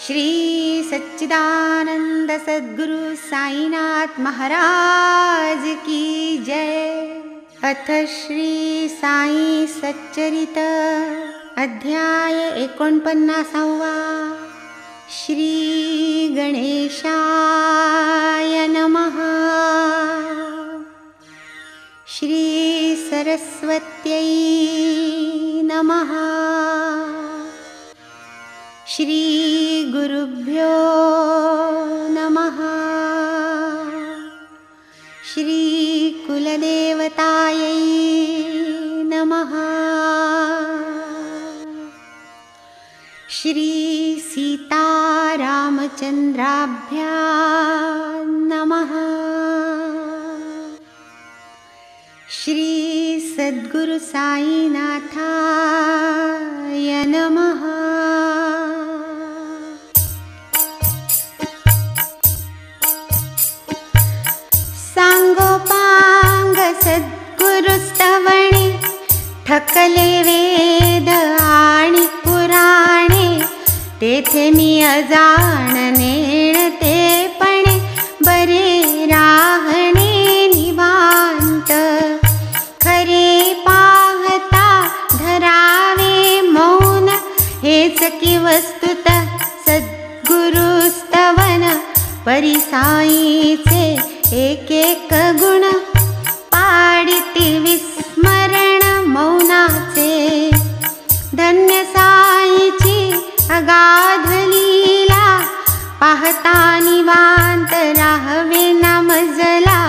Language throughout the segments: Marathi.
श्री सच्चिदानंद सद्गुरु साईनाथ महाराज की जय। अथ श्री साई सच्चरित अध्याय 49वा। श्री गणेशाय नमः। श्री सरस्वत्यै नमः। श्री गुरुभ्यो नमः। श्री कुलदेवतायै नमः। श्री सीतारामचन्द्राभ्यां नमः। श्री सद्गुरु साईनाथाय नमः। सांगोपांग सद्गुरुस्तवणे ठकले वेद आणि पुराणे, तेथे मी अजाणनेणतेपणे बरे राहणे निवांत। खरे पाहता धरावे मौन, हेच की वस्तुतः सद्गुरुस्तवन। परिसाईचे एक एक गुण, पाडिती विस्मरण मौनाचे। धन्य साईची अगाध लीला, पाहता निवांत राहवे ना मजला।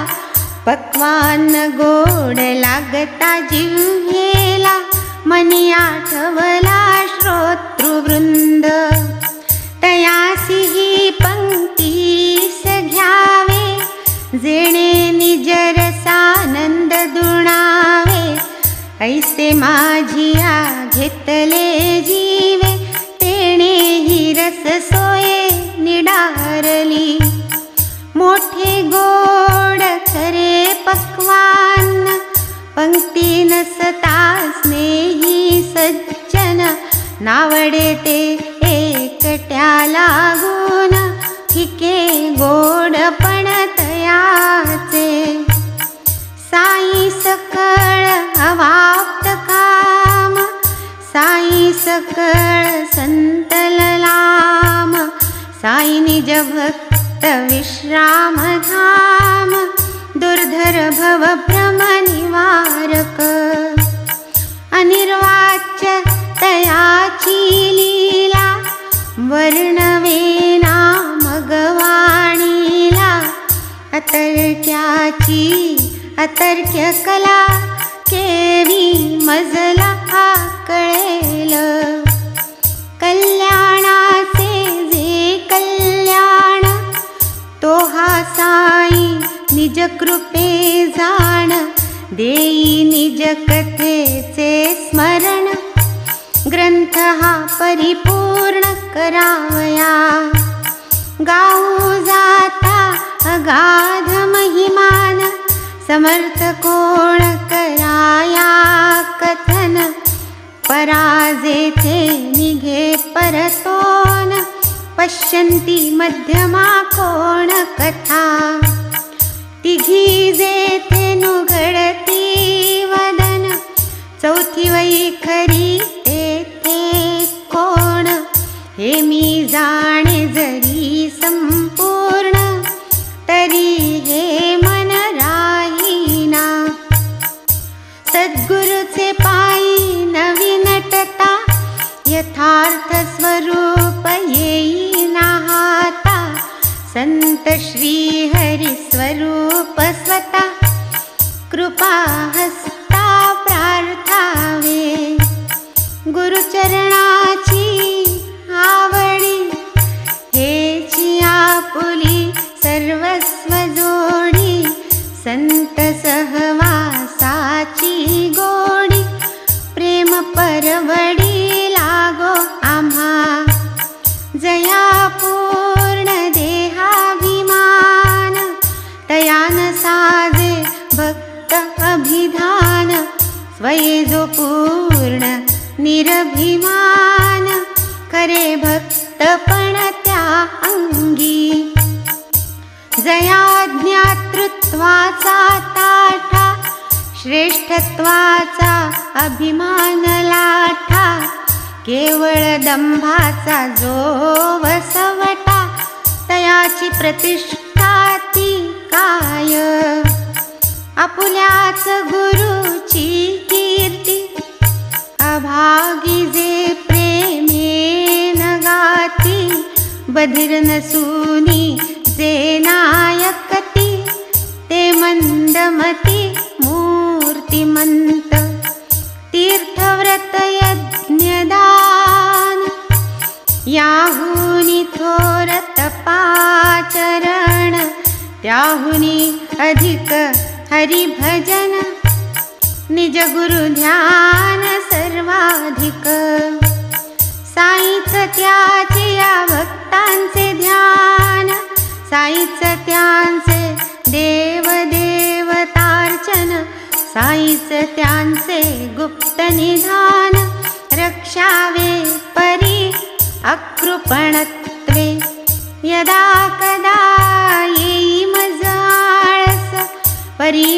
पक्वान्न गोड लागता जिव्हेला, मनी आठवला श्रोतृवृंद। तयासी ही पंक्तीस घ्यावे, जेणे निजरसानंद दुणावे। ऐसे माझिया घेतले जीवे, तेणे ही रस सोये निडारली। मोठे गोड खरे पक्वान्न, पंक्ती नसता स्नेही सज्जन। नावडे ते एकट्या लागून, फिके गोडपण तयाचे। साई सकळ अवाप्त काम, साई सकळ संतललाम। साई निज भक्त विश्राम धाम, दुर्धर भव भ्रम निवारक। अनिर्वाच्य तयाची लीला, वर्णवेना मगवाणीला। अतर्क्याची अतर्क्य कला, केवी मजला कळेल। कल्याणाचे जे कल्याण, तो हा साई निज कृपे जाण। देई निज कथेचे स्मरण, ग्रंथ हा परिपूर्ण करावया। गाऊ जाता अगाध महिमान, समर्थ कोण कराया कथन। पराजेथे निघे परतोन, पश्यन्ति मध्यमा कोण कथा। तिघी जेथे नुघडती वदन, चौथी वैखरी तेथे कोण। हे मी जाणे जरी संपूर्ण, तरी हे मन राहीना। सद्गुरुचे पायी नवीनटता, यथार्थ स्वरूप येईना हाता। संत श्री हरी स्वरूप स्वतः, कृपा हस्ता प्रार्थावे। गुरुचरणाची आवडी, हेची आपुली सर्वस्व जोडी। संत सहवासाची गोडी, प्रेम परवडी लागो आम्हा। जया पूर्ण देहाभिमान, तयान साजे भक्त अभिधान। स्वये जो पूर्ण निरभिमान, करे भक्त सस्तपण त्या अंगी. जया ज्ञातृत्वाचा ताठा, श्रेष्ठत्वाचा अभिमान लाठा, केवळ दंभाचा जो वसवटा, तयाची प्रतिष्ठा ती काय. आपुल्याच गुरुची कीर्ती, अभागी जे प्रेमेन गाती, बधिर नसूनी जे नायकती, ते मंदमती मूर्तिमंत. तीर्थव्रत यज्ञदान, याहुनी थोर तपाचरण, त्याहुनी अधिक हरिभजन, निज गुरु ध्यान सर्वाधिक. साईच त्याचे या भक्तांचे ध्यान, साईच त्यांचे देवदेवतार्चन, साईच त्यांचे गुप्त निधान. रक्षावे परी अकृपणत्वे, यदा कदा येई मज आळस, परिणांतरयामी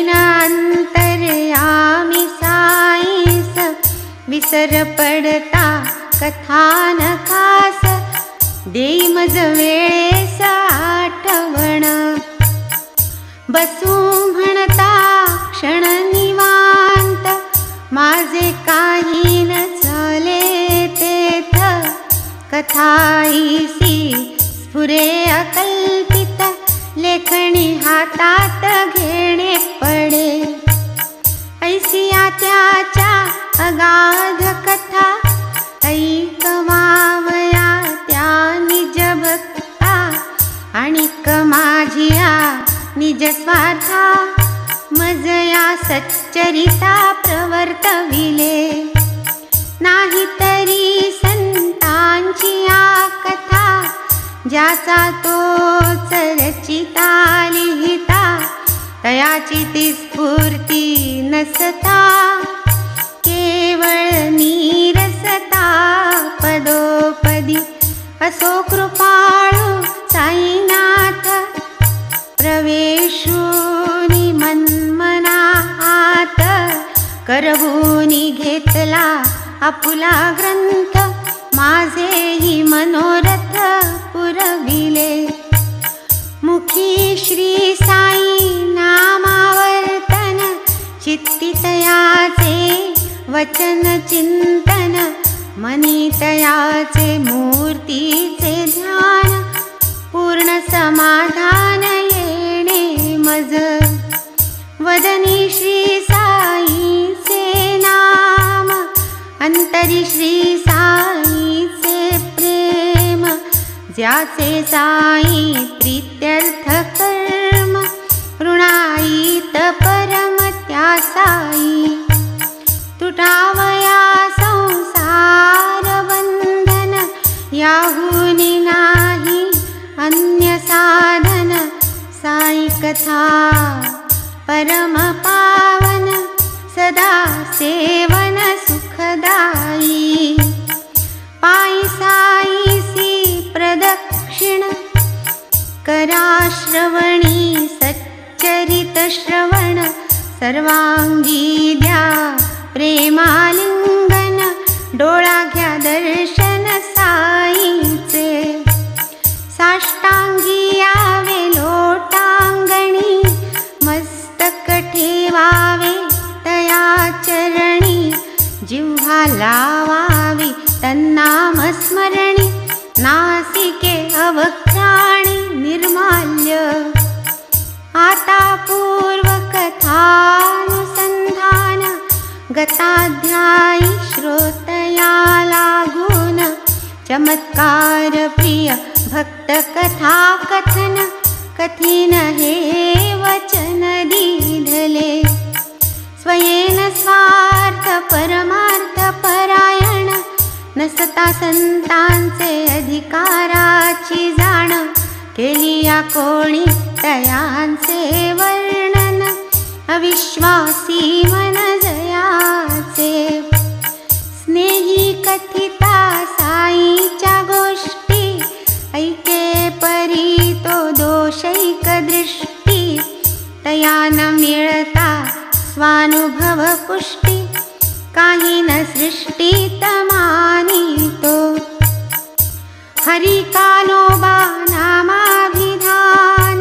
साईस, विसर पडता कथानकास, देई मज वेळेस आठवण. बसू म्हणता क्षण निवांत, माझे काही न चाले तेथ, कथाईसी स्फुरे अकल्पित, लेखणी हातात घेणे पडे. ऐसिया त्याच्या अगाध कथा, ऐकवावया त्या निज भक्ता, आणिक माझिया निज स्वार्था, मजया सच्चरिता प्रवर्तविले. नाही तरी संतांची या कथा, ज्याचा तोच रचिता लिहिता, तयाची ती स्फूर्ती नसता, केवळ नीरसता पदोपदी. असो कृपाळू साईनाथ, प्रवेशूनी मन्मनात, करवूनी घेतला आपुला ग्रंथ, माझेही मनोरथ पुरविले. मुखी श्री साई नामावर्तन, चित्ती तयाचे वचन चिंतन, मनी तयाचे मूर्तीचे ध्यान, पूर्ण समाधान येणे मज. वदनी श्री साईचे नाम, अंतरी श्री साईचे प्रेम, ज्याचे साई प्रीत्यर्थ कर्म, ऋणाईत परम त्या साई. तुटावया संसार बंधन, याहुनी नाही अन्य साधन, साई कथा परम पावन, सदा सेवन सुखदायी. पायी साईसी प्रदक्षिण, करा श्रवणी सच्चरित श्रवण, सर्वांगी द्या प्रेमालिंगन, डोळा घ्या दर्शन साईचे. साष्टांगी यावे लोटांगणी, मस्तक ठेवावे तया चरणी, जिव्हा लावावी तन्नाम स्मरणी, नासिके अवक्राणी निर्माल्य. आता पूर्वकथानुसंधान, गताध्यायी श्रोतया लागून, चमत्कार प्रिय भक्त कथा कथन, कथिन हे वचन दीधले. स्वयेन स्वार्थ परमार्थ परायण, नसता संतांचे अधिकाराची जाण, केली या कोणी तयांचे वर्णन, अविश्वासी मन जयाचे. स्नेही कथिता साईच्या गोष्टी, तया न मिळता स्वानुभव पुष्टी, काही न सृष्टी तमानितो. हरि कानोबा नामाभिधान,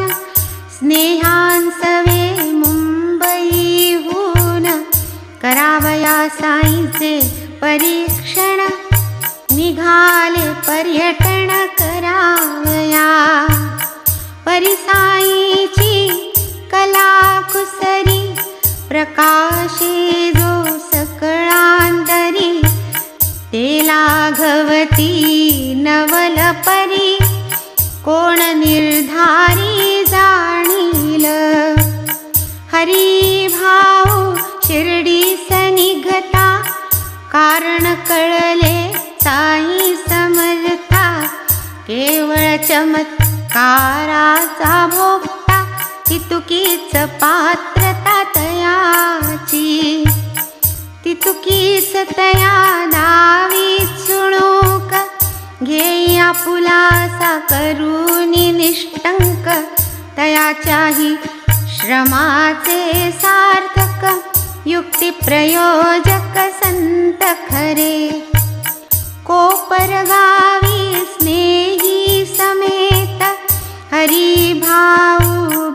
स्नेहांसवे मुंबईहून, करावया साईचे परीक्षण, निघाले पर्यटन करावया. परिसाईची कलाकुसरी, प्रकाशे जो सकळांतरी, ते लाघवती नवलपरी, कोण निर्धारी जाणील. हरिभाऊ शिर्डीस निघता, कारण कळले साई समर्था, केवळ चमत्काराचा भोगता, तितुकीच पात्रता तयाची. तितुकीच तया दावी सुणूक, घेया पुलासा करुनी निष्टंक, तयाच्याही श्रमाचे सार्थक, युक्ती प्रयोजक संत खरे. कोपरगावी स्नेही समेत, हरिभाऊ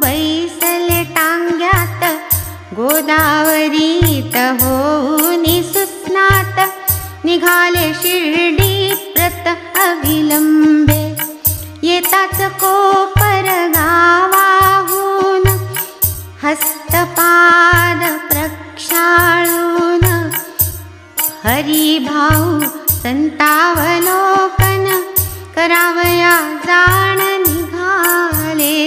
बैसले टांग्यात, गोदावरीत होऊनी सुस्नात, निघाले शिर्डी प्रत अविलंबे. येताच कोपर गावाहून, हस्तपाद प्रक्षाळून, हरिभाऊ संतावलोकन, करावया जाण निघाले.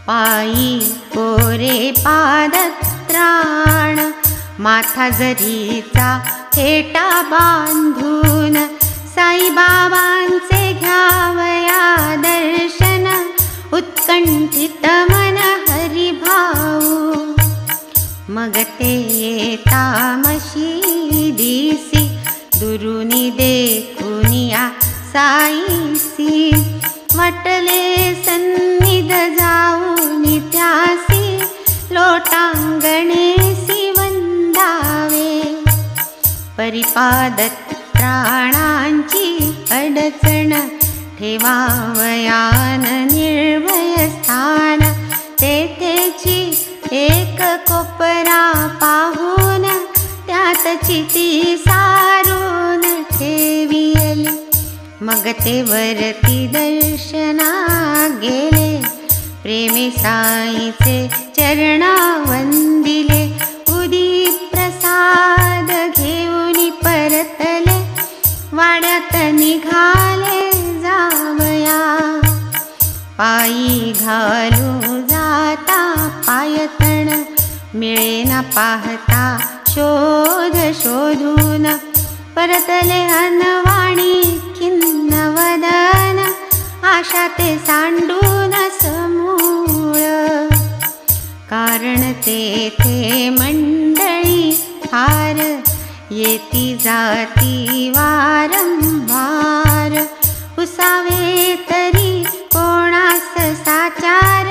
पायी कोरे पादत्राण, माथा जरीचा फेटा बांधून, साईबाबांचे घ्यावया दर्शन, उत्कंठित मन हरिभाऊ. मग ते तामशी दिसी, दुरुनी देखुनिया साईसी, वाटले सन्निध जाऊनी त्यासी, लोटांगणेसी वंदावे. परिपादत्राणांची अडचण, ठेवावयान निर्भय स्थान, तेथेची एक कोपरा पाहून, त्यात चिती सारून ठेविली. मग ते वरती दर्शना गेले, प्रेमी साईचे चरणा वंदिले, उदी प्रसाद घेऊन परतले, वाड्यात निघाले जावया. पायी घालू जाता पायतण, मिळेना पाहता शोध शोधून, परतले अनवाणी खिन्न वदन, आशा ते सांडून समूळ. कारण तेथे मंडळी फार, येती जाती वारंवार, पुसावे तरी कोणास साचार,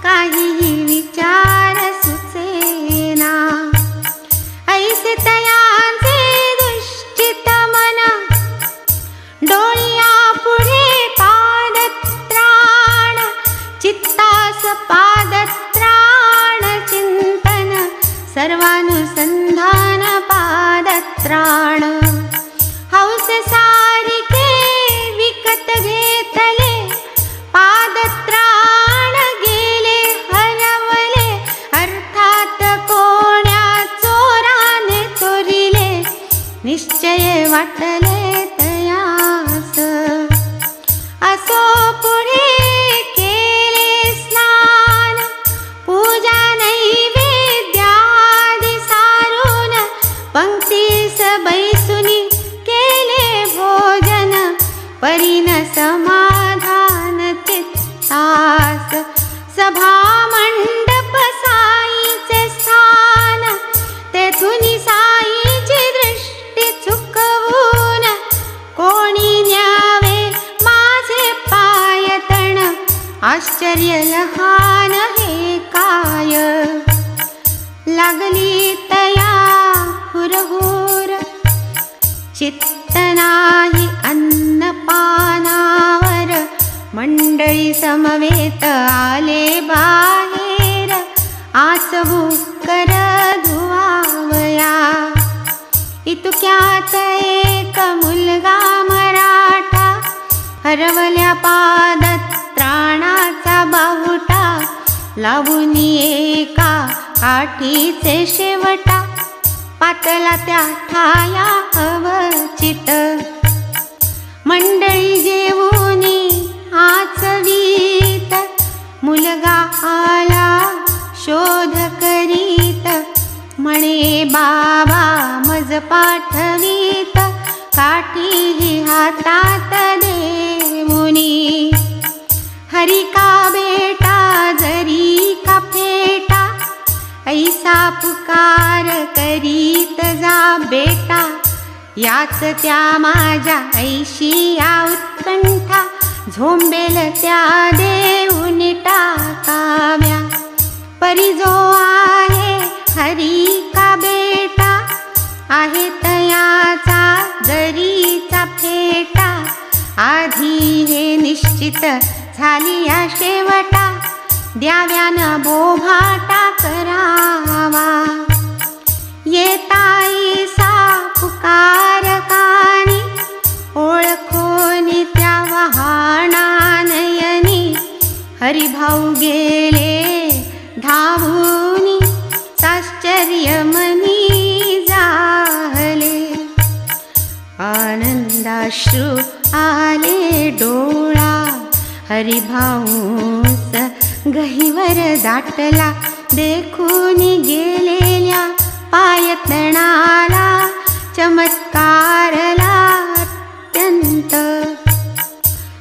काहीही विचार सुचेना. ऐसे तयांचे दुश्चित मना, डोळिया पुढे पादत्राण, चित्तास पादत्राण चिंतन, सर्वानुसंधान पादत्राण. हौस सारिके विकत घेतले, पादत्राण गेले हरवले, अर्थात कोण्या चोराने चोरिले, निश्चय वाटले तयास. असो पुढे केले स्नान, पूजा नैवेद्यादि सारून, पंक्तीस बैसुनी केले भोजन, परीन समाधान चित्तास. सभा मंडप साईचे स्थान, तेथून साईची दृष्टी चुकवून, कोणी न्यावे माझे पायतण, आश्चर्य लहान हे काय. पाय, लागली तया हुरहुर, चित्त नाही अन्नपानावर, मंडळी समवेत आले बाहेर, आसवू कर धुवावया. इतक्यात एक मुलगा मराठा, हरवल्या पादात त्राणाचा बाहुटा, लावून एका काठीचे शेवटा, पातला त्या ठाया अवचित. मंडळी जेवूनी आचवीत, मुलगा आला शोध करीत, म्हणे बाबा मज पाठवीत, काठीही हातात देऊनी. हरी का बेटा जरी का फेटा, ऐसा पुकार करीत जा बेटा, याच त्या माझ्या ऐशी या उत्कंठा, झोंबेल त्या देऊनी टाकाव्या. परी जो आहे हरी का बेटा, आहे तयाचा जरीचा फेटा, आधी हे निश्चित झाली या शेवटा, द्याव्यान बोभाटा करावा. येताई सा पुकार कानी, ओळखोनी त्या वहाणा नयनी, हरिभाऊ गेले धावूनी, आश्चर्य मनी झाले. आनंदाश्रू आले डोळा, हरिभाऊस गहिवर दाटला, देखूनी गेलेल्या पायतणाला, चमत्कारला अत्यंत.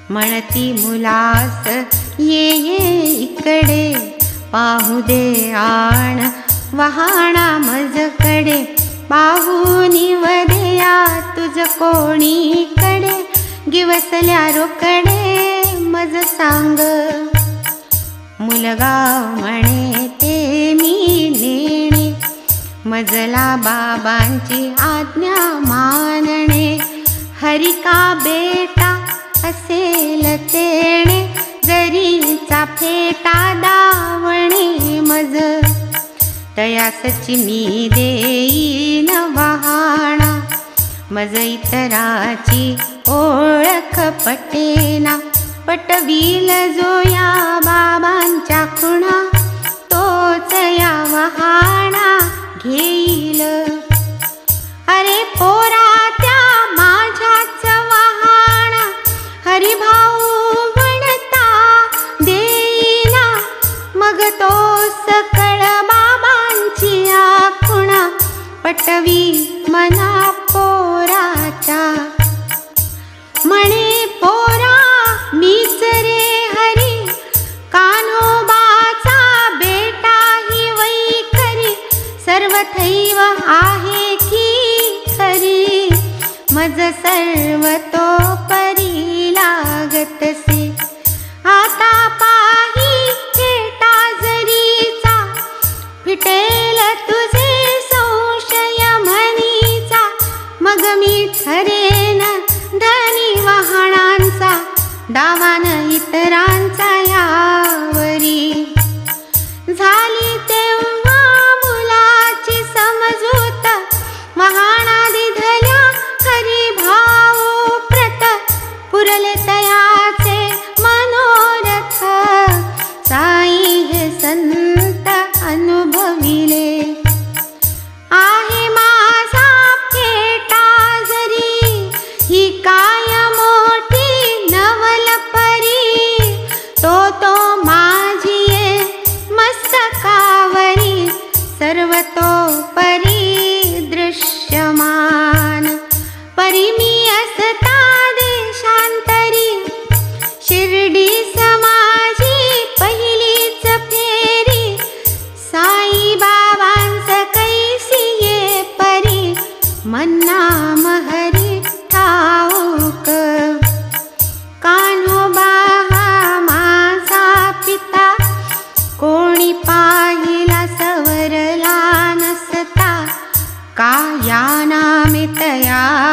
म्हणती मुलास ये इकडे, पाहू दे आण वहाणा मजकडे, पाहूनी वदया तुझ कोणीकडे, गिवसल्या रोकडे मज सांग. मुलगा म्हणे ते मी नेणे, मजला बाबांची आज्ञा मानणे. हरी का बेटा असेल तेणे, जरीचा फेटा दावणे मज. तयासची मी देईन वहाणा, मज इतराची ओळख पटेना. पटवील जो या बाबांच्या खुणा, तोच या वहाणा घेईल. अरे पोरा त्या माझ्याच वहाणा, हरिभाऊ म्हणता देईना. मग तो सकळ बाबांची आखुणा, पटवी मना पोराच्या. म्हणे पोरा मीच रे हरी, कान्होबाचा बेटा ही वैखरी, सर्वथैव आहे की खरी. मज सर्व तो परी लागतसे, आता पाही फेटा जरीचा, फिटेल तुझे संशय म्हणीचा. मग मी ठरेन धनी वहाणांचा, डावान इतरांचा यावरी. झाली तेव्हा मुलाची समजूत, वहाणा दिधल्या हरिभाऊ प्रत. पुरले तयाचे मनोरथ, साई हे संत अनुभविले. आहे माझा फेटा जरी, ही काय मोठी नवल परी, तो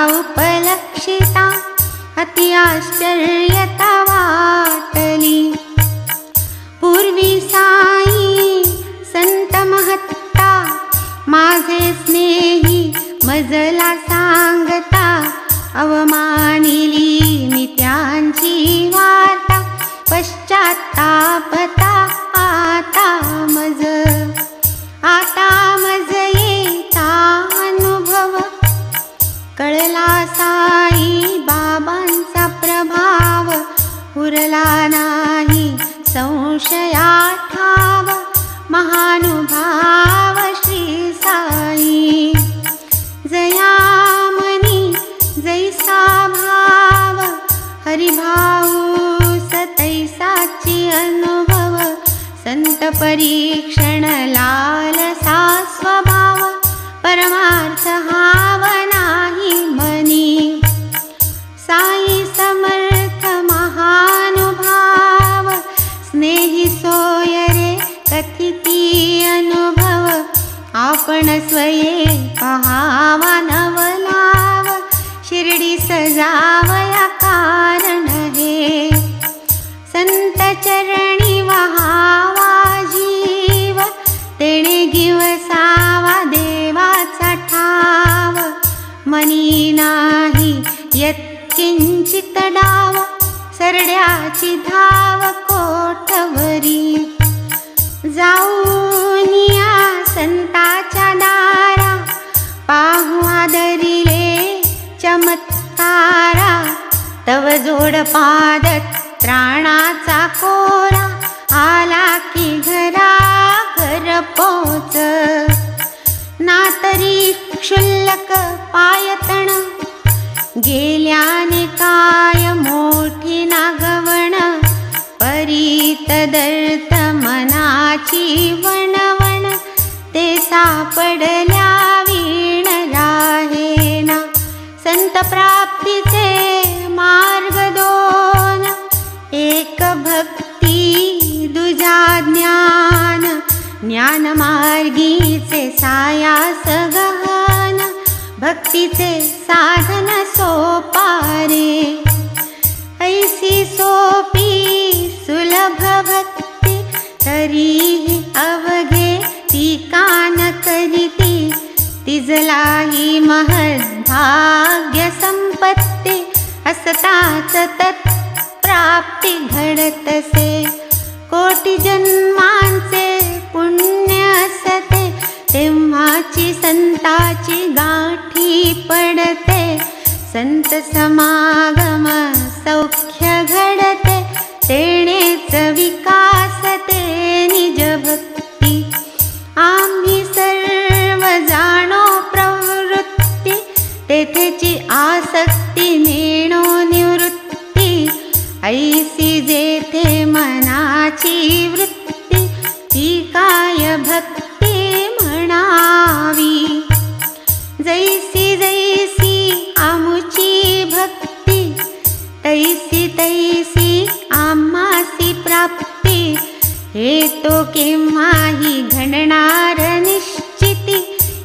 उपलक्षिता अति आश्चर्यता वाटली. पूर्वी साई संत महत्ता माझे स्नेही मजला सांगता. अवमानिली मी त्यांची वार्ता पश्चात्तापता आता मज येता अनुभव. कळला साई बाबांचा प्रभाव उरला नाही संशया ठाव. महानुभाव श्री साई जयामनी जैसा भाव हरिभाऊ सतैसाची अनुभव. संत परीक्षण लालसा स्वभाव परमार्थ हाव नाही मनी. साई समर्थ महानुभाव स्नेही सोय रे कथिती अनुभव. आपण स्वये पहावा नवलाव शिर्डी सजावया कारण हे. संत चरणी वहावा जीव तेणे गिवसावा देवाचा ठाव. मनी नाही यत्किंचित डाव सरड्याची धाव कोठवरी. जाऊनिया संताच्या दारा पाहू आदरिले चमत्कारा. तव जोड पाद त्राणाचा कोरा आला की घरा घर पोच. ना तरी क्षुल्लक पायतण गेल्याने काय मोठी नागवण. परीतदर्थ मनाची वणवण ते सापडल्या वीण राहेना. संत प्राप्तीचे मार्ग दोन एक भक्ती दुजा ज्ञान. ज्ञान मार्गीचे सायास गहन भक्तीचे साधन सोपारे. ऐसी सोपी सुलभ भक्ती तरीही अवघे ती कान करीती. तिजलाही महद्भाग्य संपत्ती असताच तत्प्राप्ती घडतसे. कोटी जन्मांचे पुण्य असते तेव्हाची संताची गाठी पडते. संत समागम सौख्य घडते तेणेच विकासते निज भक्ती. आम्ही सर्व जाणो प्रवृत्ती तेथेची आसक्ती नेणो निवृत्ती. ऐसी जेथे मनाची वृत्ती ती काय भक्ती म्हणावी. जैसी जैसी आमुची भक्ती तैसी तैसी आम्हासी प्राप्ती. हे तो केव्हाही घडणार निश्चिती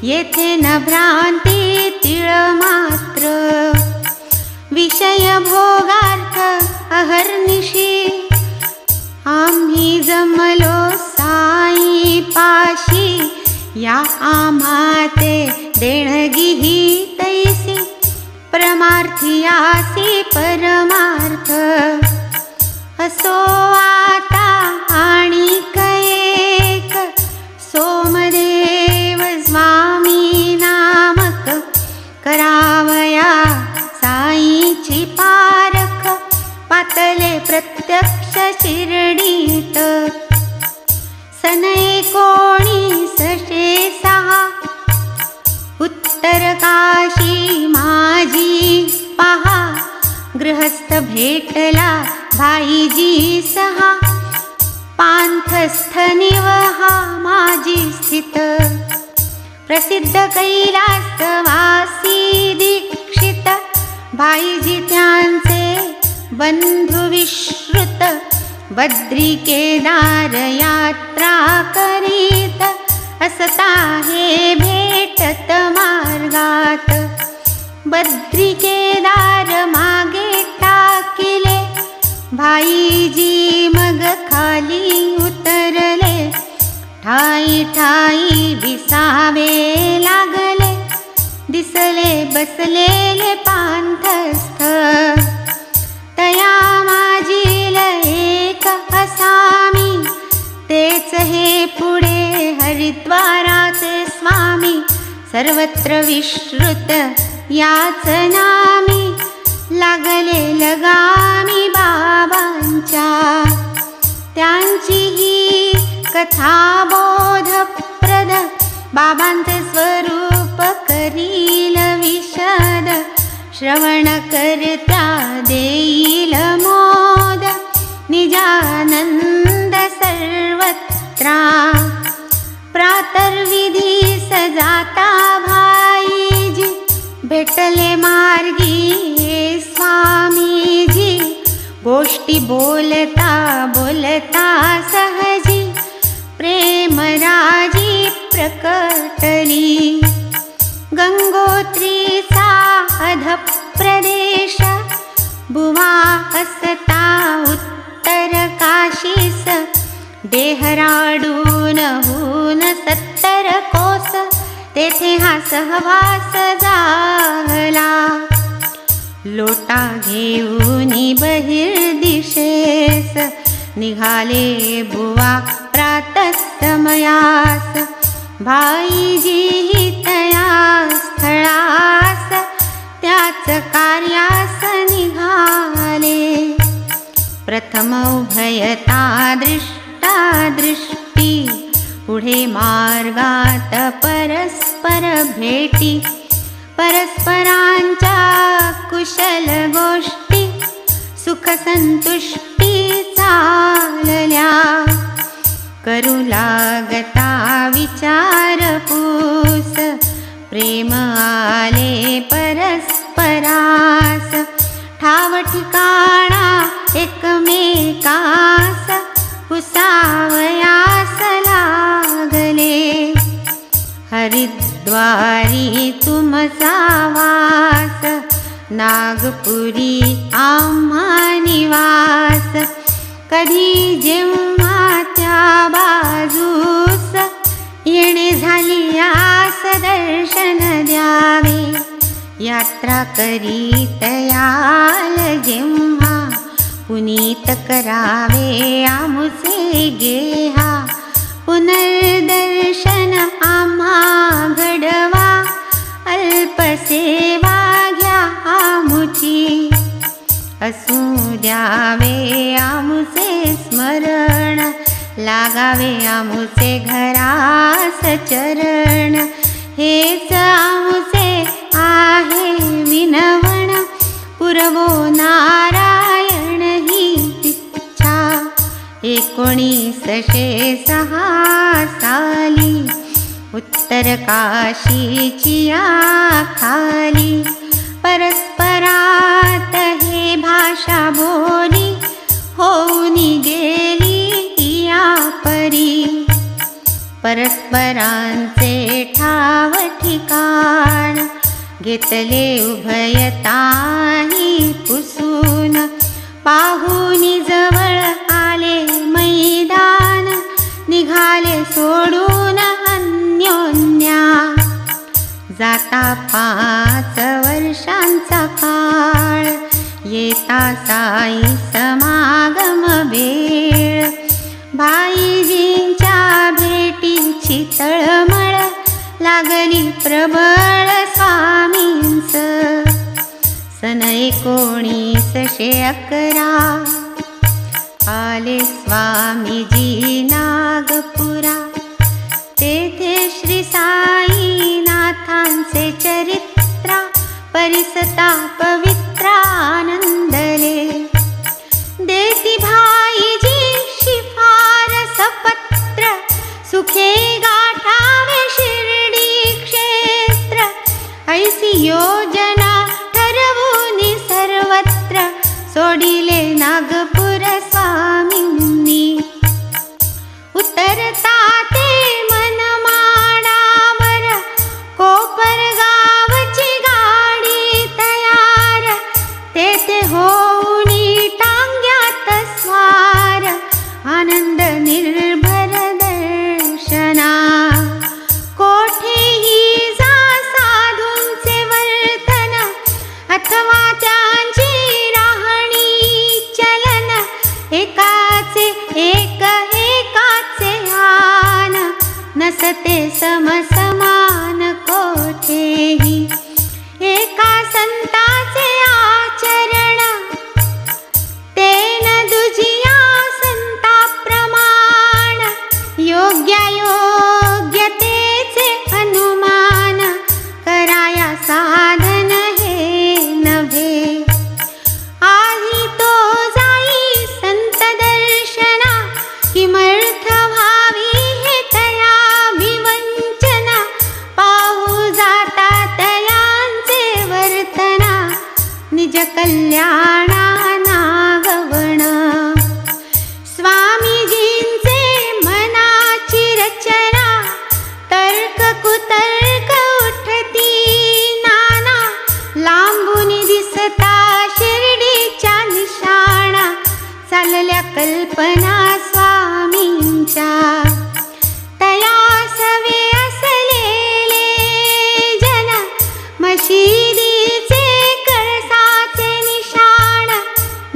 येथे न भ्रांती तिळ मात्र. विषय भोगार्थ अहर्निशी आम्ही जमलो साई पाशी. या आम्हाते देणगी ही तैसी परमार्थी आसी परमार्थ. असो आता आणि कैक सोमदेव स्वामी नामक करावया साईची पारख. पातले प्रत्यक्ष शिर्डीत सन 1906 उत्तर काशी माझी पहा. गृहस्थ भेटला भाईजी सहा. पांथस्थ निवहा माझी स्थित. प्रसिद्ध कैलासवासी दीक्षित भाईजी त्यांचे बंधु विश्रुत. बद्री केदार यात्रा करीत असता हे भेटत मार्गात. बद्री केदार मागे टाकिले, भाईजी मग खाली उतरले, ठाई ठाई विसावे लागले, दिसले बसलेले पांथस्थ, तया माझील एक असामी, तेच हे पुढे हरिद्वाराचे स्वामी, सर्वत्र विश्रुत याच नामी, लागले लगामी बाबांच्या, त्यांची ही कथा बोधप्रद, बाबांचे स्वरूप करील विशद, श्रवण करत्या देईल मोद, निजानंद सर्वत्रा, प्रातर्विधी सजाता भाईजी, भेटले मार्गी स्वामीजी, गोष्टी बोलता बोलता सहजी, प्रेमराजी प्रकटली, गंगोत्रीचा अधप्रदेश, बुवा असता उत्तर काशीस, देहराडून हून 70 कोस, तेथे हा सहवास झाला, लोटा घेऊन बहिर्दिशेस, निघाले बुवा प्रातःसमयास, भाईजी तया स्थळास, त्याच कार्यास निघाले, प्रथम उभयता दृष्टा दृष्टी, पुढे मार्गात परस्पर भेटी, परस्परांच्या कुशल गोष्टी, सुख संतुष्टी चालल्या, करू लागता विचारपूस, प्रेम आले परस्परास, ठाव ठिकाणा एकमेकास, पुसावयास लागले, हरिद्वारी तुमचा वास, नागपुरी आम्हा निवास, कधी जेव्हा त्या बाजूस, येणे झाली आस दर्शन द्यावे, यात्रा करीत याल जेव्हा, पुनीत करावे आमुचे गेहा, पुनर्दर्शन आम्हा घडवा, अल्पसेवा घ्या आमुची, असू द्यावे आमुचे स्मरण, लागावे आमुचे घरास चरण, हेच आमुचे आहे विनवण, पुरवो नारायण ही इच्छा, 1906 साली, उत्तर काशीची खाली, परस्परात हे भाषा बोली, होऊन गेली या परी, परस्परांचे ठाव ठिकाण, घेतले उभयताही पुसून, पाहुनी जवळ आले मैदान, निघाले सोडून अन्योन्या, जाता 5 वर्षांचा काळ, येता साई समागम वेळ, भाईजींच्या भेटीची तळमळ, लागली प्रबळ स्वामींच, सन 1911 आले स्वामीजी नागपुरा, तेथे श्री साईनाथांचे चरित्रा, परिसता पवित्रानंदले, देती भाईजी शिफारस पत्र, सुखे गाठावे शिर्डी क्षेत्र, ऐसी योजना ठरवून सर्वत्र, सोडिले नागपूर स्वामींनी, उतरता ते मनमाडावर, कोपर गावची गाडी निज कल्याणा नागवण. स्वामीजींचे मनाची रचना तर्क कुतर्क उठती नाना. लांबून दिसता शिर्डीच्या निशाणा चालल्या कल्पना स्वामींच्या. तयासवे असलेले जन मशिदीचे कळसाचे निशाण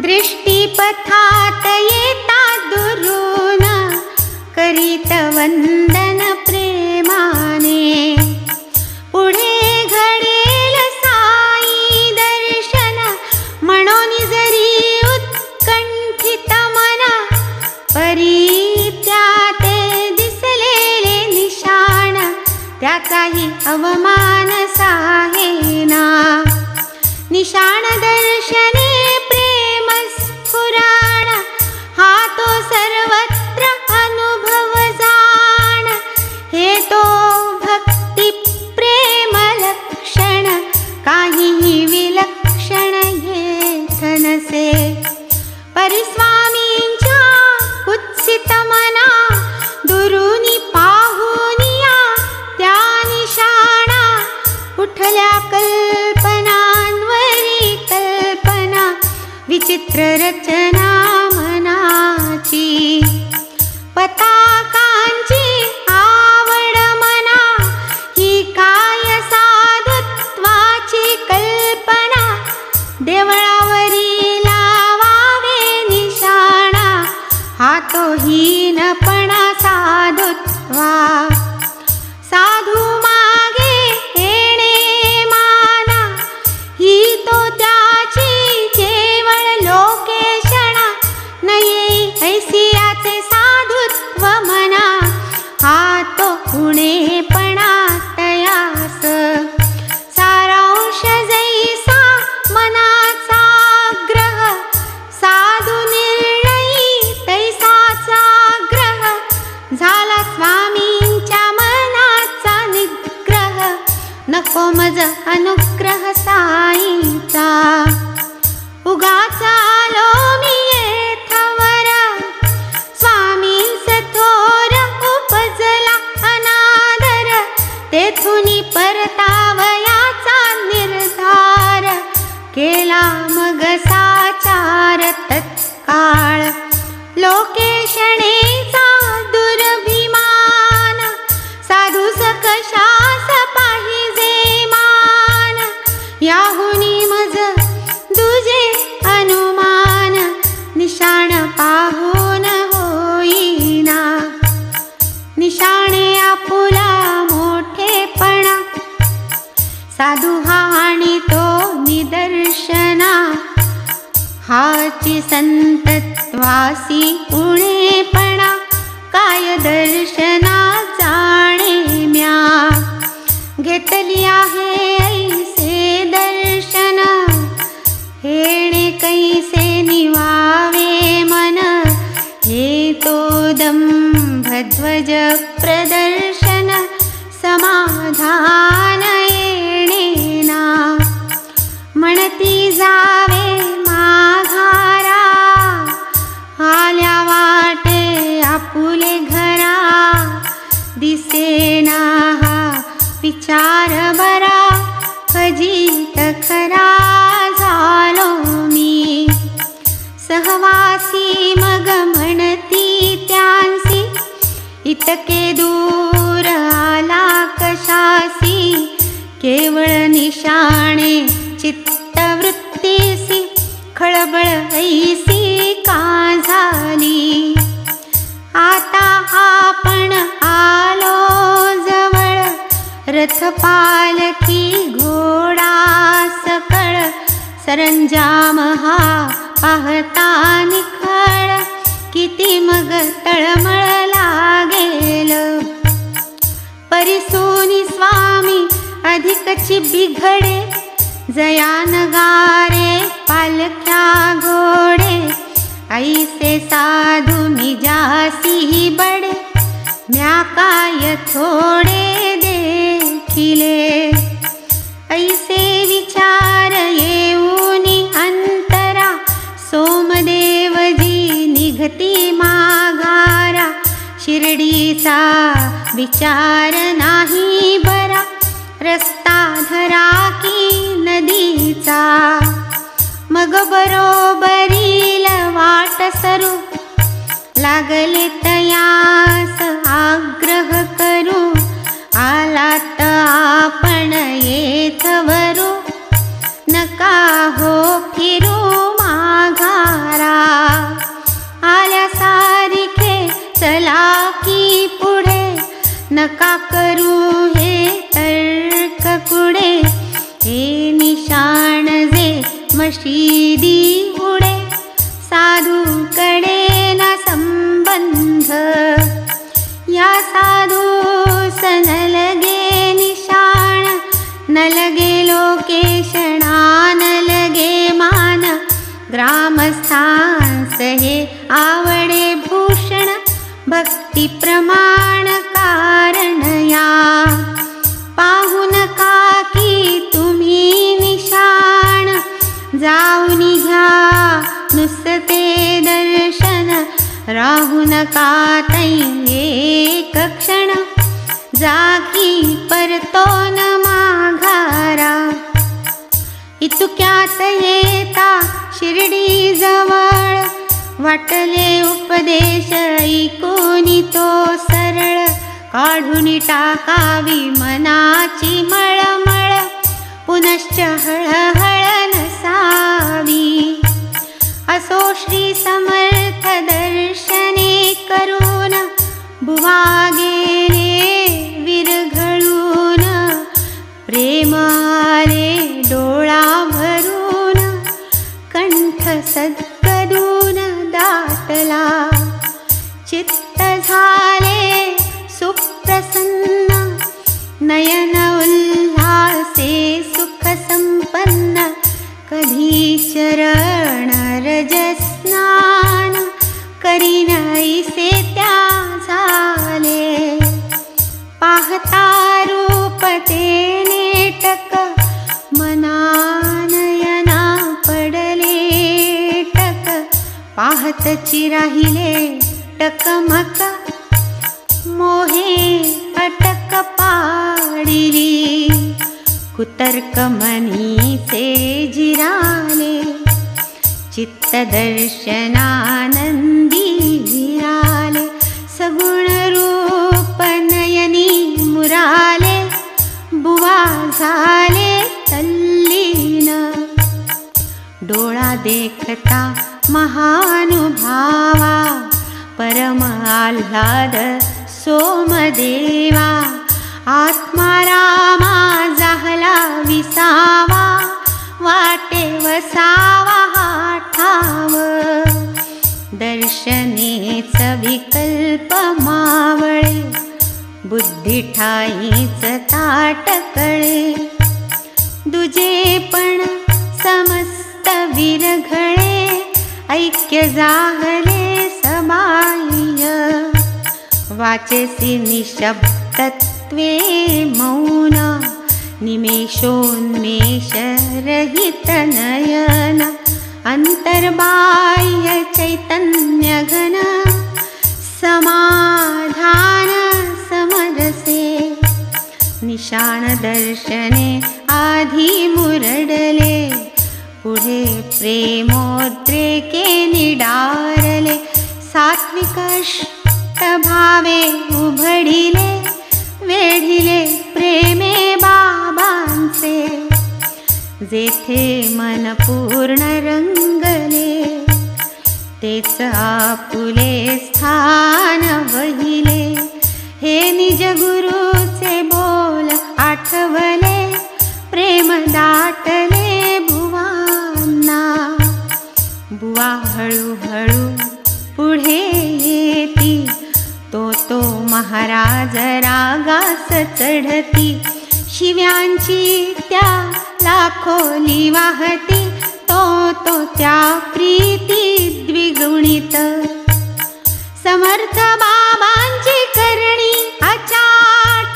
दृष्टीपथात येतात दुरून करीत वंदन प्रेमाने. पुढे घडेल साई दर्शन म्हणून जरी उत्कंठित मना परी त्याते दिसलेले निशाण त्याचाही अवमान साहेना. निशाण दर्शने प्रेम स्फुराण हा तो सर्वत्र अनुभव जाण. हे तो भक्ती प्रेम लक्षण काहीही विलक्षण येथ नसे. परिस्वामींच्या कुत्सित मना दुरुनी पाहुनिया त्या निशाणा उठल्या कल्पनांवरी कल्पना विचित्र रचना मनाची. पताकांची आवड मना ही काय साधुत्वाची कल्पना. देवळावरी लावावे निशाणा हा तो हीनपणा साधुत्वा. साधू मागे येणे माना ही तो त्याची केवळ लोकेशणा. न येई ऐसियाचे साधुत्व म्हणा हा तो उणेपणा तयास. सारांश जैसा मनाचा ग्रह साधू निर्णयी तैसाचा ग्रह झाला स्वामींच्या मनाचा निग्रह. नको मज अनुग्रह साईचा उगाच आलो मी येथवर. स्वामींस थोर उपजला अनादर तेथुनी परतावयाचा निर्धार केला मग साचार तत्काळ. लोकेशणेचा दुर्भिमान साधू सकशास पाहिजे मान. याहुनी मज दुजे अनुमान निशाण पाहून होईना. निशाणे आपुला मोठेपणा साधू हा आणि तो निदर्शना. हाची संतत्वासी उणेपणा काय दर्शना जाणे म्या. घेतली आहे ऐसे दर्शन हेणे कैसे निवावे मन. हे तो दंभध्वज प्रदर्शन समाधान येणेना. म्हणती जावे माघारा आल्या वाटे आपुले घरा. दिसेना हा विचार बरा खजित खरा झालो मी. सहवासी मग म्हणती त्यांसी इतके दूर आला कशासी. केवळ निशाणे चित्तवृत्तीसी खळबळ ऐसी का झाली. आता आपण आलो जवळ रथ पालखी घोडा सकळ. सरंजाम हा पाहता निखळ किती मग तळमळ लागेल. परिसोनी स्वामी अधिकची बिघडे जयान गारे पालख्या घोडे. ऐसे साधू निजासी बडे म्या काय थोडे देखिले. ऐसे विचार येऊनी नदीचा विचार नाही बरा, रस्ता धरा की नदीचा. मग बरोबरील वाट सरू, लागले तयास आग्रह करू. आलात आपण येथवरू, नका हो फिरू माघारा. आल्या सारिखे चला की पुढे, नका करू हे तर्क कुडे. हे निशाण जे मशिदी उडे, साधूकडे ना संबंध. या साधू सन लगे निशाण, न लगे लोकेशणा न लगे मान. ग्रामस्थांस हे आवडे भूषण, भक्ती प्रमाण कारण या. पाहू नका की तुम्ही निशाण, जाऊन घ्या नुसते दर्शन. राहू नका तै एक क्षण, जागी परतोन माघारा. इतक्यात येता शिर्डी जवळ, वाटले उपदेश ऐकूनी तो सरळ. काढून टाकावी मनाची मळमळ, पुनश्च हळहळ नसावी. असो श्री समर्थ दर्शने करून, बुवा गेले विरघळून. प्रेम आले डोळा भरून, कंठ सद्गदून दाटला. चित्त झाले सुप्रसन्न, नयन उल्हासे सुख संपन्न. कधी चरण रज स्नान, करीन ऐसे त्या झाले. पाहता रूप ते नेटक, मनानयना पडले टक. पाहतची राहिले टकमक, मोहे अटक पाडिली. कुतर्क मनीचे जिराले, चित्त दर्शनानंदी विराले. सगुण रूप नयनी मुराले, बुवा झाले तल्लीन. डोळा देखता महानुभावा, परम आल्हाद सोमदेवा. आत्मा रामा झाला विसावा, वाटे वसावा हा ठाव. दर्शनेच विकल्प मावळे, बुद्धी ठाईच ताट कळे. दुजे पण समस्त विरघळे, ऐक्य जाहले सबाह्य. वाचेसी निशब्दत्वे मौन, निमेषोन्मेष रहित नयन. अंतर्बाह्य चैतन्य घन, समाधान समरसे. निशाण दर्शने आधी मुरडले, पुढे प्रेमोद्रेके निडारले. सात्विक भावे उभडिले, वेढिले प्रेमे बाबांचे. जेथे मन पूर्ण रंगले, तेच आपुले स्थान वहिले. हे निज गुरुचे बोल आठवले, प्रेम दाटले बुवांना. बुवा हळूहळू पुढे येती, तो महाराज रागास चढती. शिव्यांची त्या लाखोली वाहती, तो त्या प्रीती द्विगुणित. समर्थ बाबांची करणी अचाट,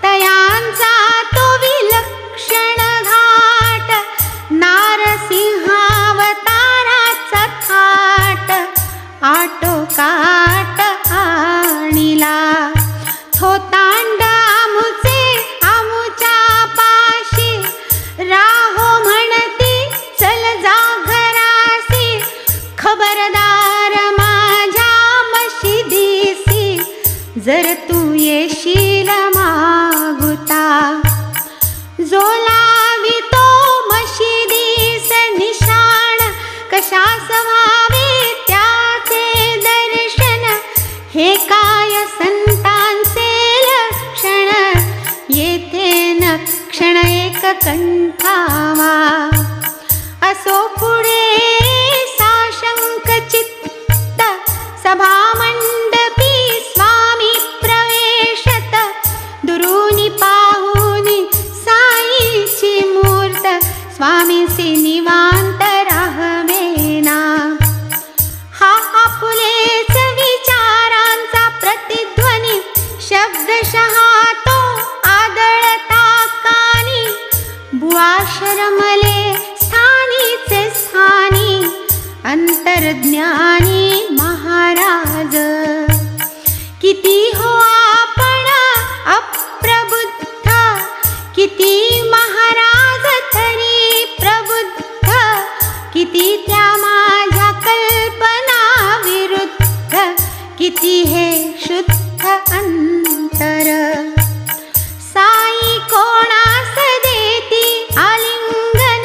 तयांचा तो विलक्षण घाट. नारसिंहावताराचा थाट, आटोकाट आणिला. जर तू येशील मागुता. जो लावितो मशिदीस निशाण, कशास व्हावे त्याचे दर्शन. हे काय संतांचे लक्षण, येथे न क्षण एक कंठावा. असो पुढे साशंक चित्त, सभामंडपी स्वामी प्रवेशत. दुरुनी पाहुनी साईची मूर्त, स्वामींसी निवांत राहवेना. हा आपुलेच विचारांचा प्रतिध्वनी, शब्दशः तो आदळता कानी. बुवा शरमले स्थानीचे स्थानी, अंतर्ज्ञानी महाराज. किती हो आपण अप्रबुद्ध, किती महाराज तरी प्रबुद्ध. किती त्या माझ्या कल्पना विरुद्ध, किती हे शुद्ध अंतर. साई कोणास देती आलिंगन,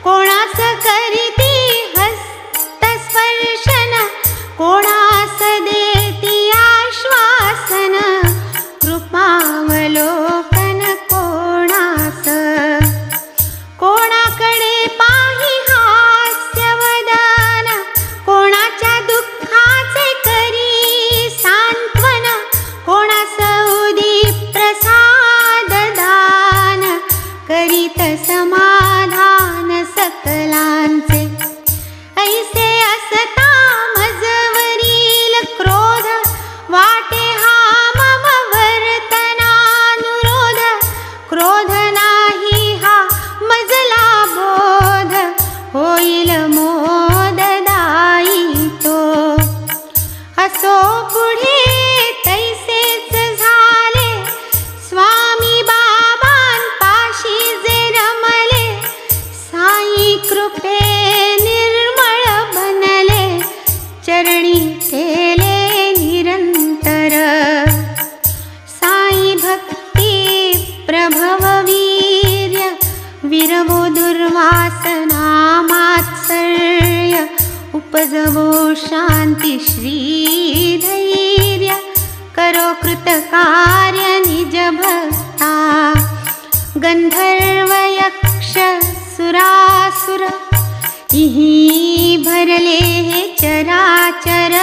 कोणास करीती हस्तस्पर्शन. कोणास देती आश्वासन, कृपावलोकन कोणास. कोणाकडे पाही हास्यवदन, कोणाच्या दुःखाचे करी सांत्वन. कोणास उदी प्रसाद दान, करीत समाधान सकलांचे. ऐसे असता मजवरील क्रोध, वाटे हा मम वर्तनानुरोध. क्रोध नाही हा मजला बोध, होईल मोददायी तो. असो पुढे तैसेच झाले, स्वामी बाबांपाशी जे रमले. साई कृपे निर्मळ बनले, चरणी ठेले निरंतर. साई भक्ती प्रभव वीर्य, विरवो दुर्वासना मात्सर्य. उपजवो शांती श्री धैर्य, करो कृतकार्य निज भक्ता. गंधर्व यक्ष सुरासुर, इही भरले हे चराचर.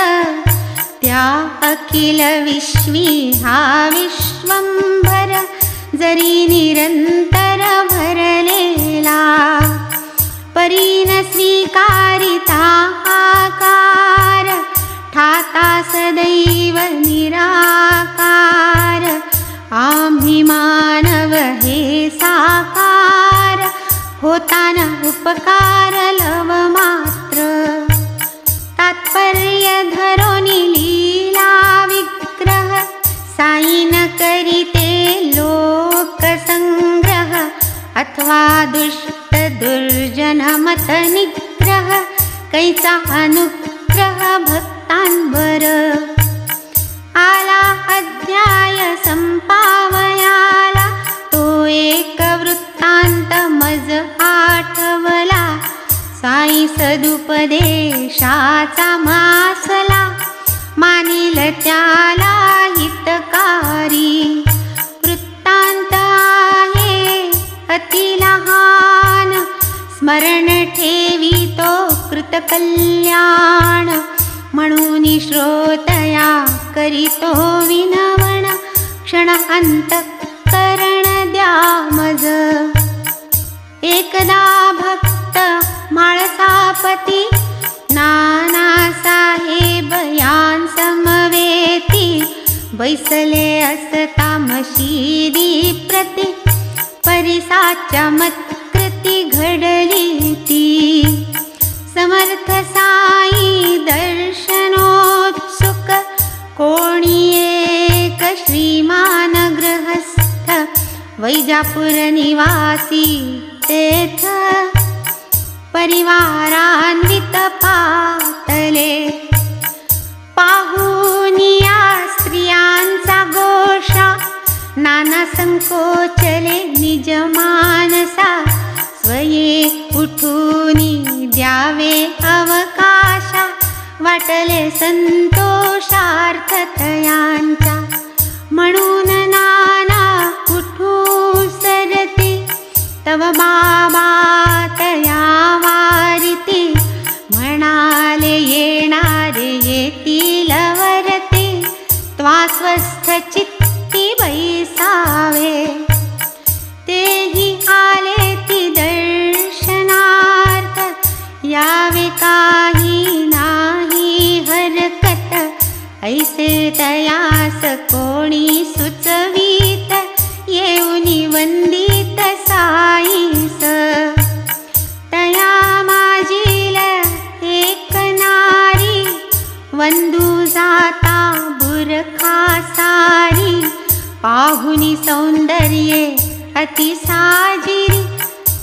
त्या अखिल विश्वी हा विश्वंभर, जरी निरंतर भरलेला. परीन स्वीकारिता आकार, ठाता सदैव निराकार. आम्ही मानव हे साकार, होताना उपकार लव मात्र. तात्पर्य धरोनी लीला विग्रह, साईन करीते लोक संग्रह. अथवा दुष्ट दुर्जन मत निग्रह, कैचा अनुग्रह भक्तांवर. आला अध्याय संपावयाला, तो एक वृत्तांत मज आठवला. साई सदुपदेशाचा मासला, मानिल त्याला हितकारी. वृत्तांत आहे अति लहान, स्मरण ठेवी तो कृतकल्याण. म्हणून श्रोतया करीतो विनवण, क्षण अंतःकरण द्या मज. एकदा भक्त माळसापती, नानासाहेब यां समवेती. बैसले असता मशिदी प्रति, परिसाच्या मत्कृती घडली ती. समर्थ साई दर्शनोत्सुक, कोणी एक श्रीमान गृहस्थ. वैजापूर निवासी तेथ, परिवारान्वित पातले. पाहुनिया स्त्रियांचा नाना संकोचले निज मानसा, स्वये उठूनी द्यावे अवकाशा, वाटले संतोषार्थ तयांचा. म्हणून नाना उठू सरती, तव बाबा तया वारिती. म्हणाले येणारे येतील वरती, त्वा स्वस्थ चित्ती बैसावे. तेही आले ती दर्शनार्थ, यावे काही नाही हरकत. ऐसे तयास कोणी सुचवीत, येऊनी वंदित साईस. तया माझील एक नारी, वंदू जाता बुरखा सारी. पाहुनी सौंदर्ये अति साजिरी,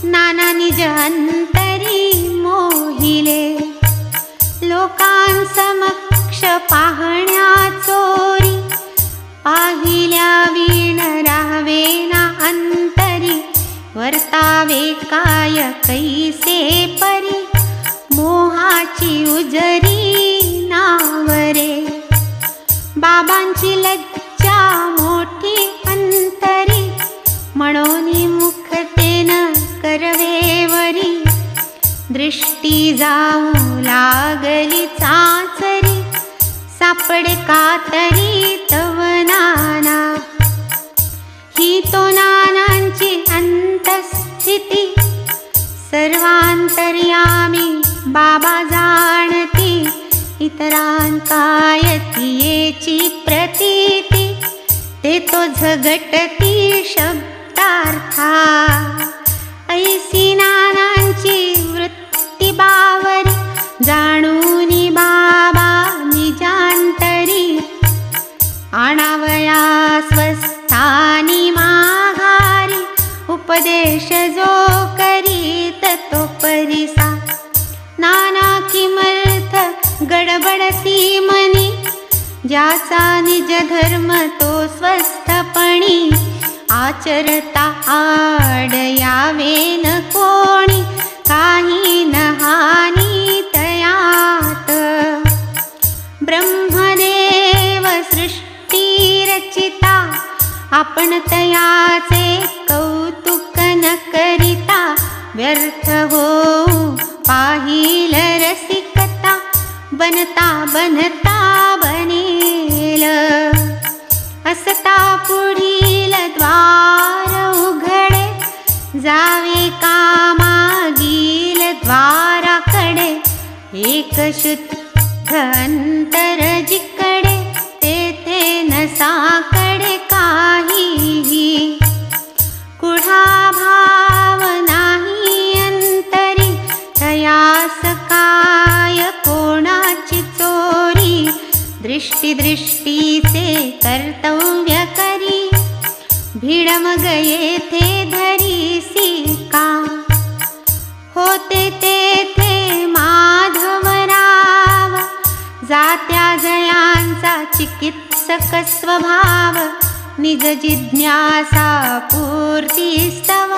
नाना निज अंतरी मोहिले. लोकांसमक्ष पाहण्या चोरी, पाहिल्या वीण राहावे ना अंतरी. वर्तावे काय कैसे परी, मोहाची उजरी नावरे. बाबांची लज्जा मोठी अंतरी, म्हणोनी मुखतेन करवे वरी. दृष्टी जाऊ लागली चाचरी, सापडे कातरी तव नाना. ही तो नानांची अंतस्थिती, सर्वांतर्यामी बाबा जाणती. इतरांकायती येची प्रतीती, ते तो झगटती शब्दार्था. ऐसी नानांची वृत्ती बावरी, जाणूनी बाबा निजांतरी. आणावया स्वस्थानी माघारी, उपदेश जो करीत तो परिसा. नाना किमर्थ गडबडती मनी, ज्याचा निज धर्म तो स्वस्थपणी. आचरता आड यावे न कोणी, काही न हानी तयात. ब्रह्मदेव सृष्टी रचिता, आपण तयाचे कौतुक न करिता. व्यर्थ होऊ पाहिल रसिकता, बनता बनता बनेल. असता पुढील द्वार उघडे, जावे कामागील द्वाराकडे. एक शुद्ध अंतर जिकडे, तेथे नसाकडे काहीही. कुढा भाव नाही अंतरी, तयास काय कोणाची चोरी. दृष्टी दृष्टीचे कर्तव्य करी, भीड मग येथे धरीसी का. होते तेथे माधवराव, जात्या जयांचा चिकित्सक स्वभाव. निज जिज्ञासा पूर्ती स्तव,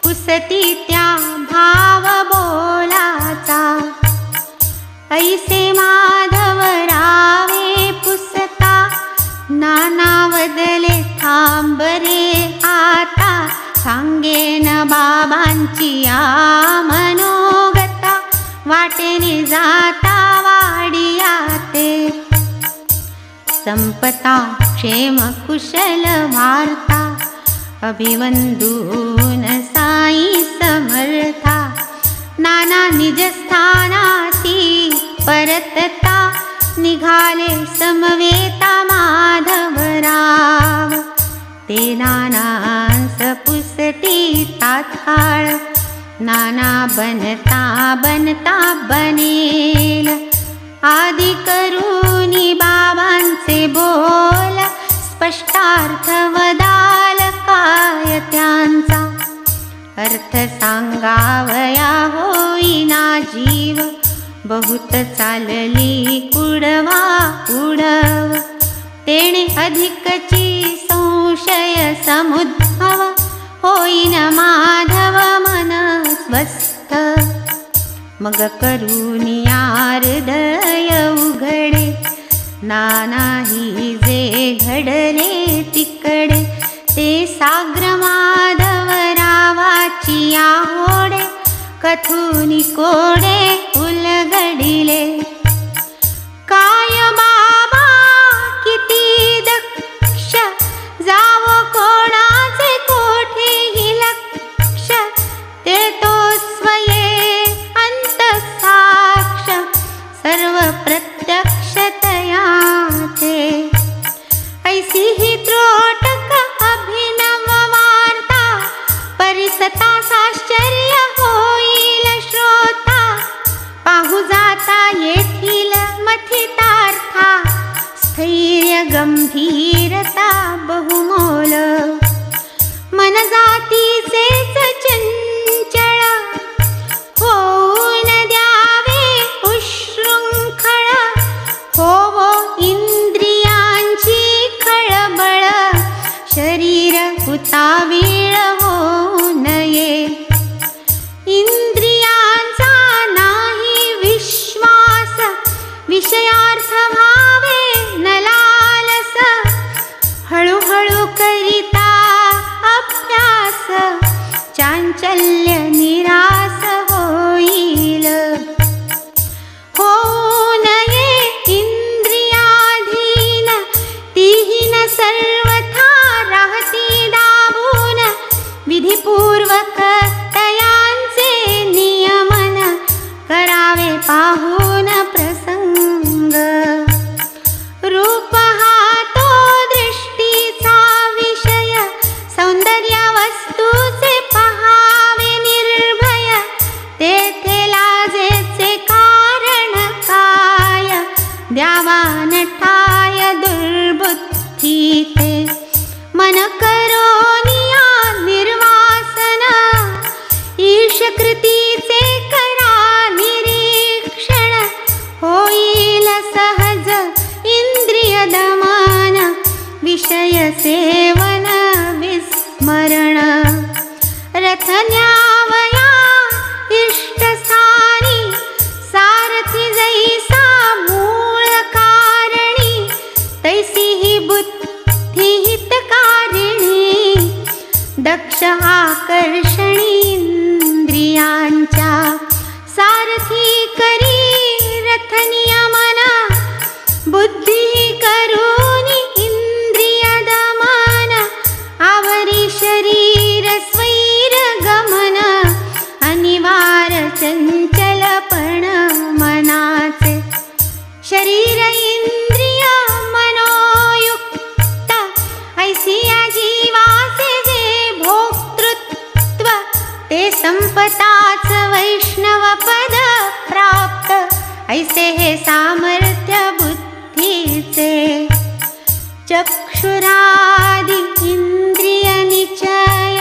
पुसती त्या भाव बोलाचा. ऐसे माधवरावे पुसता, नाना वदले थांबरे आता. सांगेन बाबांची या मनोगता, वाटेने जाता वाडिया ते. संपता क्षेम कुशल वार्ता, अभिवंदून साई समर्था. नाना निज स्थानासी परतता, निघाले समवेता माधवराव. ते नानांस पुसती तात्काळ, नाना बनता बनता बनेल. आदि करूनी बाबांचे बोल, स्पष्टार्थ वदाल काय त्यांचा. अर्थ सांगावया होईना जीव, बहुत चालली उडवा उडव. तेणे अधिकची संशय समुद्भव होईन माधव मन स्वस्थ मग करुनिया हृदय उघडे नानाही जे घडले तिकडे ते साग्र माधव रावाची आहोडे कथुनी कोडे उलगडिले काय बाबा किती दक्ष जावो कोणाचे कोठेही लक्ष ते तो स्वये अंतसाक्ष सर्व प्रत्यक्षतया ते ऐसी ही त्रोटक अभिनव वार्ता परिसता साश्चर्य होईल श्रोता पाहू जाता येथील मथितार्था स्थैर्य गंभीरता बहुमोल मन जातीचेच चंचळ होऊन द्यावे उशृंखळ होवो इंद्रियांची खळबळ शरीर उतावीळ होऊ नये इंद्रियांचा नाही विश्वास विषयार्थ भावे न लालस हळूहळू करिता अभ्यास चांचल्य निरास होईल होऊ नये इंद्रियाधीन तीहीन सर्वथा राहती दाबून विधिपूर्वक तयांचे नियमन करावे पाहून प्रसंग रूप हा तो दृष्टीचा विषय सौंदर्य वस्तूचे पहावे निर्भय तेथे लाजेचे कारण काय द्यावा नठाय दुर्बुद्धी ते मन करोनिया निर्वासन ईशकृतीचे करा निरीक्षण होईल सहज इंद्रिय दमन विषय सेवन विस्मरण रथ न्यावया इष्टस्थानी सारथी जैसा मूळ कारणी तैसी ही बुद्धी हितकारिणी दक्ष आकर्षणी इंद्रियांच्या सारथी करी रथ नियमन बुद्धी करूनी इंद्रिय दमन आवरी शरीर स्वैर गमन अनिवार्य चंचलपण मनाचे शरीर इंद्रिय मनोयुक्त ऐसी या जीवाचे जे भोक्तृत्व ते संपताच वैष्णव पद प्राप्त ऐसे हे सामर्थ्य बुद्धीचे चक्षुरादि इंद्रिय निचय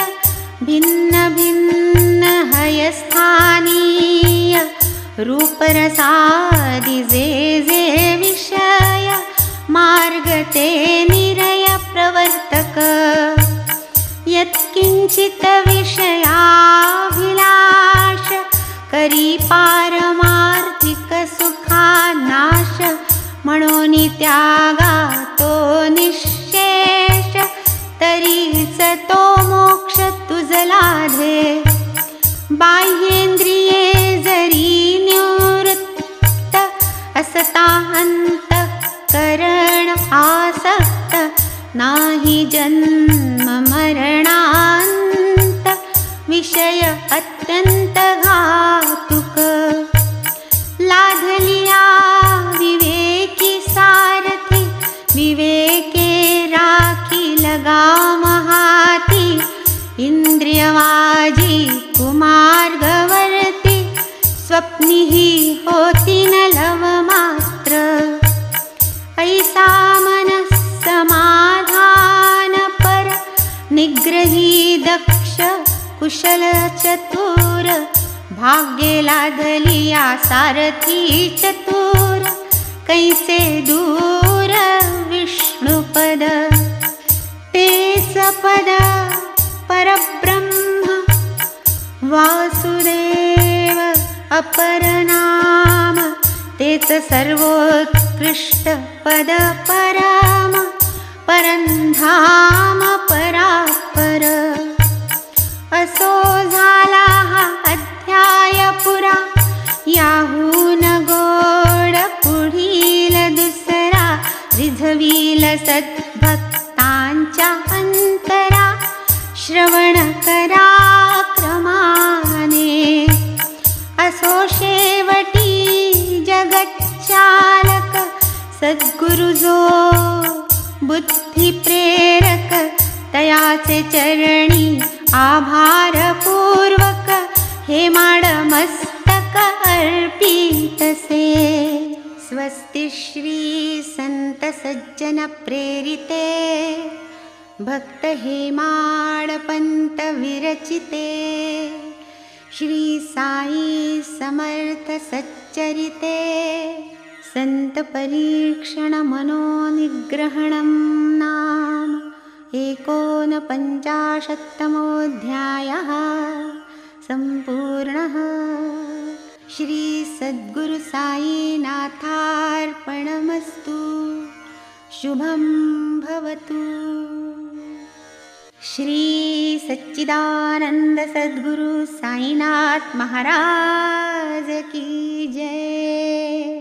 भिन्न भिन्न हयस्थानीय रूपरसादि जे जे विषय मार्ग ते निरय प्रवर्तक यत्किंचित विषयाभिलाष करी पारमार्थिक सुखानाश म्हणून त्यागा तो निशेष तरीच तो मोक्ष तुझ लाधे बाह्येंद्रिये जरी निवृत्त असता अंतःकरण आसक्त नाही जन्म मरणांत विषय अत्यंत घातुक लाधलिया विवेकी सारथी विवेके राखी लगाम हाती इंद्रियवाजी कुमार्गवर्ती स्वप्निही होती न लव मात्र ऐसा मनः समाधान पर निग्रही दक्ष कुशल चतुर भाग्ये लादलिया सारथी चतुर कैसे दूर विष्णुपद ते सपद परब्रह्म वासुदेव अपरनाम तेच सर्वोत्कृष्ट पद पराम परंधाम परापर असो झाला हा अध्याय पुरा याहून गोड पुढील दुसरा रिझवील सद्भक्तांच्या अंतरा श्रवण करा क्रमाने असो शेवटी जगच्चालक सद्गुरु जो बुद्धि प्रेरक तयाचे चरणी आभारपूर्वक हे माड मस्तक अर्पितसे। स्वस्ति श्री संत सज्जन प्रेरिते भक्त हेमाडपंत विरचिते श्री साई समर्थ सच्चरिते संत परीक्षण मनोनिग्रहणं नाम 49तमोऽध्यायः सम्पूर्णः। श्री सद्गुरु साईनाथार्पणमस्तु। शुभं भवतु। श्री सच्चिदानंद सद्गुरु साईनाथ महाराज की जय।